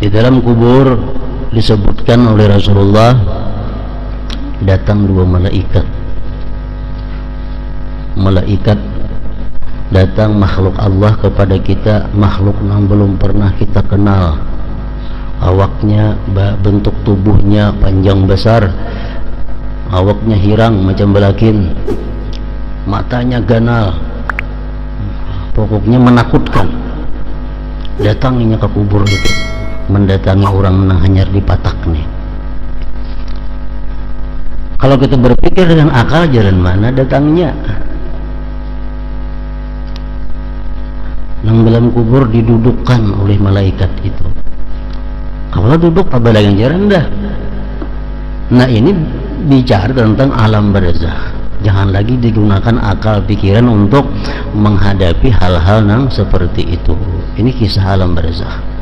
Di dalam kubur disebutkan oleh Rasulullah datang dua malaikat. Malaikat datang, makhluk Allah kepada kita, makhluk yang belum pernah kita kenal. Awaknya, bentuk tubuhnya panjang besar, awaknya hirang macam belakin, matanya ganal, pokoknya menakutkan. Datangnya ke kubur itu, mendatangi orang yang hanyar di patak nih. Kalau kita berpikir dengan akal, jalan mana datangnya? Yang dalam kubur didudukkan oleh malaikat itu. Kalau duduk apa lagi yang jalan dah? Nah, ini bicara tentang alam barzakh. Jangan lagi digunakan akal pikiran untuk menghadapi hal-hal yang seperti itu. Ini kisah alam barzakh.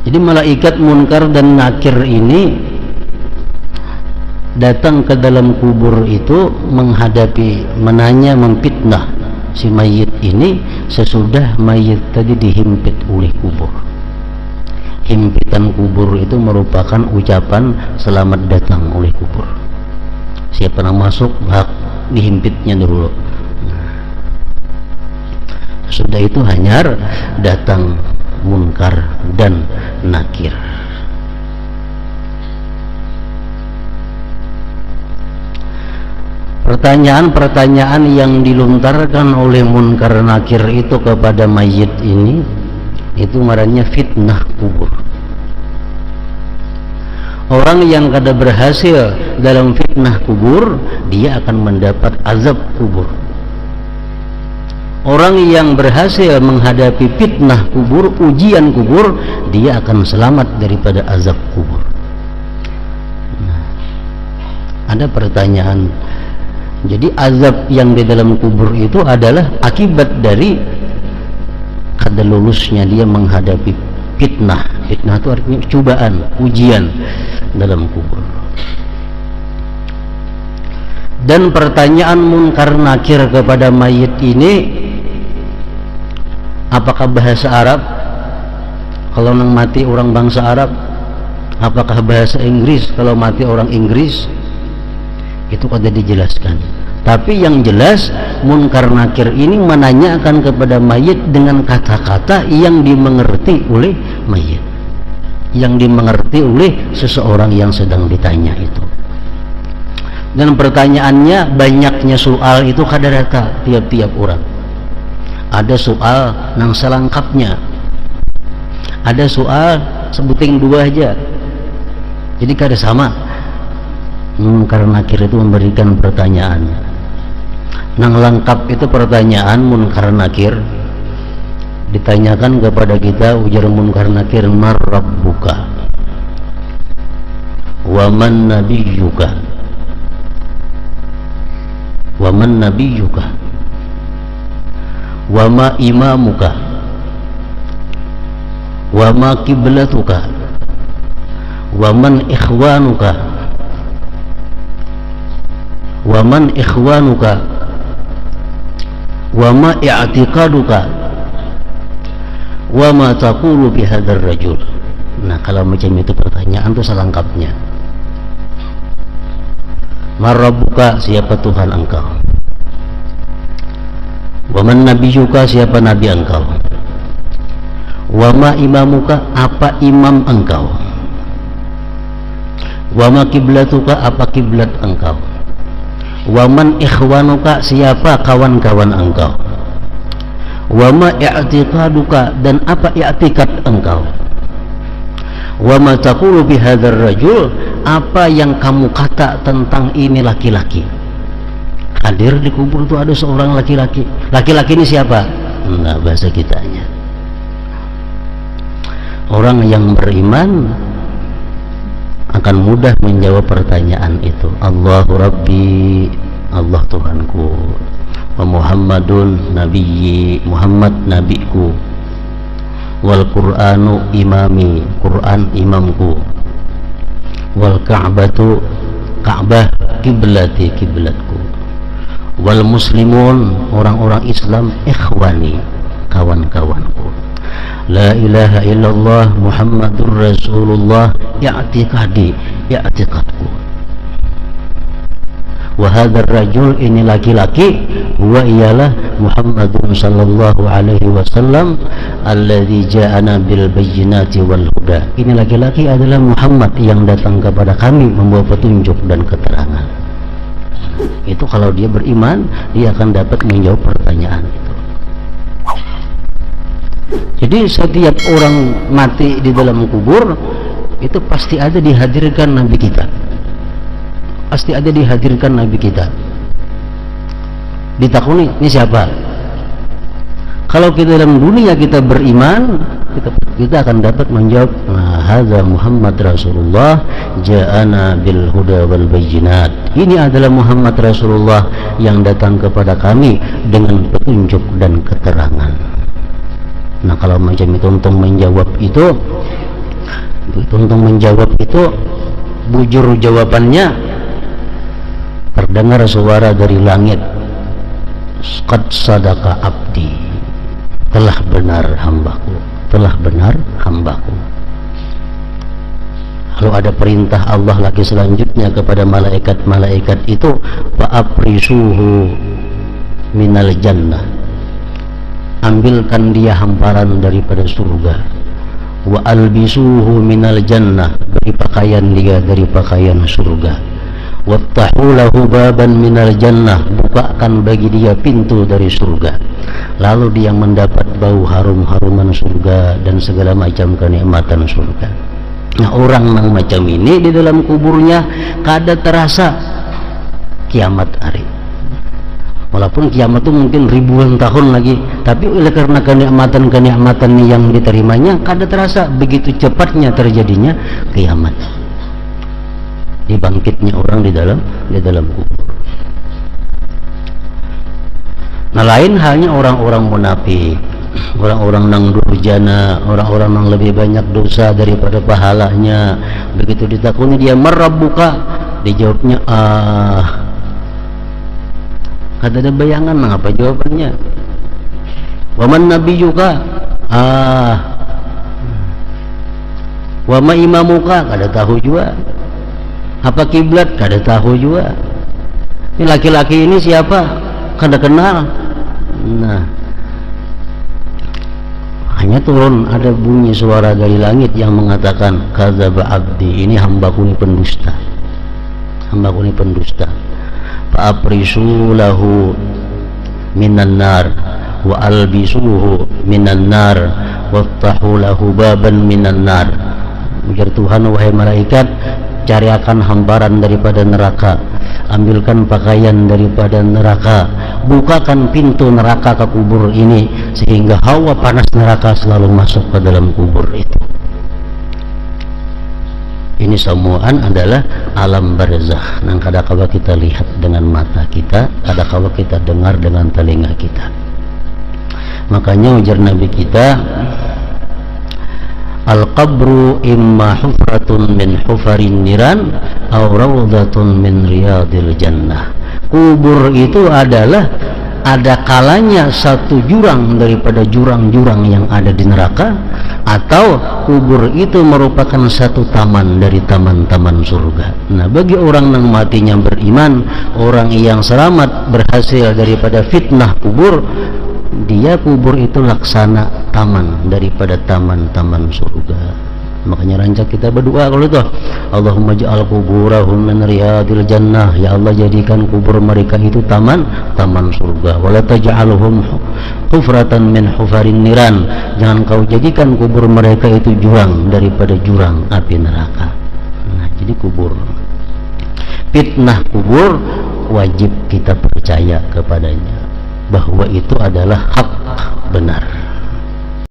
Jadi malaikat Munkar dan Nakir ini datang ke dalam kubur itu menghadapi, menanya, memfitnah si mayit ini sesudah mayit tadi dihimpit oleh kubur. Himpitan kubur itu merupakan ucapan selamat datang oleh kubur. Siapa yang masuk hak dihimpitnya dulu. Sudah itu hanyar datang Munkar dan Nakir. Pertanyaan-pertanyaan yang dilontarkan oleh Munkar Nakir itu kepada mayit ini, itu marahnya fitnah kubur. Orang yang kada berhasil dalam fitnah kubur, dia akan mendapat azab kubur. Orang yang berhasil menghadapi fitnah kubur, ujian kubur, dia akan selamat daripada azab kubur. Nah, ada pertanyaan. Jadi azab yang di dalam kubur itu adalah akibat dari kada lulusnya dia menghadapi fitnah. Fitnah itu artinya cobaan, ujian dalam kubur. Dan pertanyaan Munkar Nakir kepada mayit ini, apakah bahasa Arab? Kalau nang mati orang bangsa Arab, apakah bahasa Inggris? Kalau mati orang Inggris, itu kada dijelaskan. Tapi yang jelas Munkar Nakir ini menanyakan kepada mayit dengan kata-kata yang dimengerti oleh mayit, yang dimengerti oleh seseorang yang sedang ditanya itu. Dan pertanyaannya, banyaknya soal itu kada rata tiap-tiap orang. Ada soal nang selengkapnya, ada soal sebuting dua aja, jadi kada sama. Munkar Nakir itu memberikan pertanyaan nang lengkap. Itu pertanyaan Munkar Nakir ditanyakan kepada kita, ujar Munkar Nakir, mar rabbuka wa man nabiyyuka wa man nabiyyuka wa ma imamuka wa ma kiblatuka wa man ikhwanuka wa man ikhwanuka wa ma i'tiqaduka wa ma taqulu bihadzal rajul. Nah, kalau macam itu pertanyaan itu selengkapnya. Man rabbuka, siapa Tuhan engkau? Wa man nabiyyuka, siapa nabi engkau? Wa ma imamuka, apa imam engkau? Wa ma kiblatuka, apa kiblat engkau? Wa man ikhwanuka, siapa kawan-kawan engkau? Wa ma i'tiqaduka, dan apa i'tiqad engkau? Wa ma taqulu bihadzal rajul, apa yang kamu kata tentang ini laki-laki? Hadir di kubur itu ada seorang laki-laki. Laki-laki ini siapa? Nah, bahasa kitanya. Orang yang beriman akan mudah menjawab pertanyaan itu. Allahu Rabbi, Allah Tuhanku, wa Muhammadun nabiyyi, Muhammad nabiku, wal Qur'anu imami, Quran imamku, wal Ka'batu, Ka'bah kiblati, kiblatku, wal muslimun, orang-orang Islam, ikhwani, kawan-kawanku. la ilaha illallah Muhammadur Rasulullah, i'tiqadku. Wahadar rajul, ini laki-laki, huwa ialah Muhammadun sallallahu alaihi wasallam alladzi ja'ana bil bayyinati wal huda. Ini laki-laki adalah Muhammad yang datang kepada kami membawa petunjuk dan keterangan. Itu kalau dia beriman, dia akan dapat menjawab pertanyaan itu. Jadi setiap orang mati di dalam kubur itu pasti ada dihadirkan Nabi kita. Pasti ada dihadirkan Nabi kita. Ditakuni, ini siapa? Kalau kita dalam dunia kita beriman, kita akan dapat menjawab, hadza Muhammad Rasulullah ja'ana bil huda wal bayyinat. Ini adalah Muhammad Rasulullah yang datang kepada kami dengan petunjuk dan keterangan. Nah, kalau macam itu untuk menjawab itu bujur jawabannya, terdengar suara dari langit, qad sadaqa abdi, telah benar hambaku, telah benar hambaku. Lalu ada perintah Allah lagi selanjutnya kepada malaikat-malaikat itu, fa'aprisuhu minal jannah, ambilkan dia hamparan daripada surga, wa albisuhu minal jannah, beri pakaian dia dari pakaian surga, wattahu lahu baban minal jannah, bukakan bagi dia pintu dari surga, lalu dia mendapat bau harum-haruman surga dan segala macam kenikmatan surga. Nah, orang yang macam ini di dalam kuburnya kada terasa kiamat hari. Walaupun kiamat itu mungkin ribuan tahun lagi, tapi oleh karena kenikmatan-kenikmatan yang diterimanya kada terasa, begitu cepatnya terjadinya kiamat, dibangkitnya orang di dalam kubur. Nah, lain halnya orang-orang munafik, orang-orang nang durjana, orang-orang yang lebih banyak dosa daripada pahalanya. Begitu ditakuni dia, marabbuka, dijawabnya kada ada bayangan apa jawabannya. Waman nabiyuka, wama imamuka, kada tahu juga. Apa kiblat, kada tahu juga. Ini laki-laki ini siapa, kada kenal. Nah, hanya turun ada bunyi suara dari langit yang mengatakan, kadzaba abdi, ini hambaku ini pendusta, hambaku ini pendusta. Fa'aprisu lahu minan nar wa albisuhu minan nar wattahu lahu baban minan nar. Ujar Tuhan, wahai malaikat, cariakan hamparan daripada neraka, ambilkan pakaian daripada neraka, bukakan pintu neraka ke kubur ini sehingga hawa panas neraka selalu masuk ke dalam kubur itu. Ini semuaan adalah alam barzakh yang kadang-kala kita lihat dengan mata kita, kadang-kala kita dengar dengan telinga kita. Makanya ujar Nabi kita, al-qabru imma hufratun min hufarin niran aw rawdatun min riyadil jannah. Kubur itu adalah ada kalanya satu jurang daripada jurang-jurang yang ada di neraka, atau kubur itu merupakan satu taman dari taman-taman surga. Nah, bagi orang yang matinya beriman, orang yang selamat berhasil daripada fitnah kubur, dia kubur itu laksana taman daripada taman-taman surga. Makanya rancak kita berdoa kalau itu, Allahumma ja'al kuburahum min riyadil jannah, ya Allah jadikan kubur mereka itu taman surga. Wala taj'alhum hufratan min hufarin niran, jangan kau jadikan kubur mereka itu jurang daripada jurang api neraka. Nah, jadi kubur, fitnah kubur wajib kita percaya kepadanya bahwa itu adalah hak benar.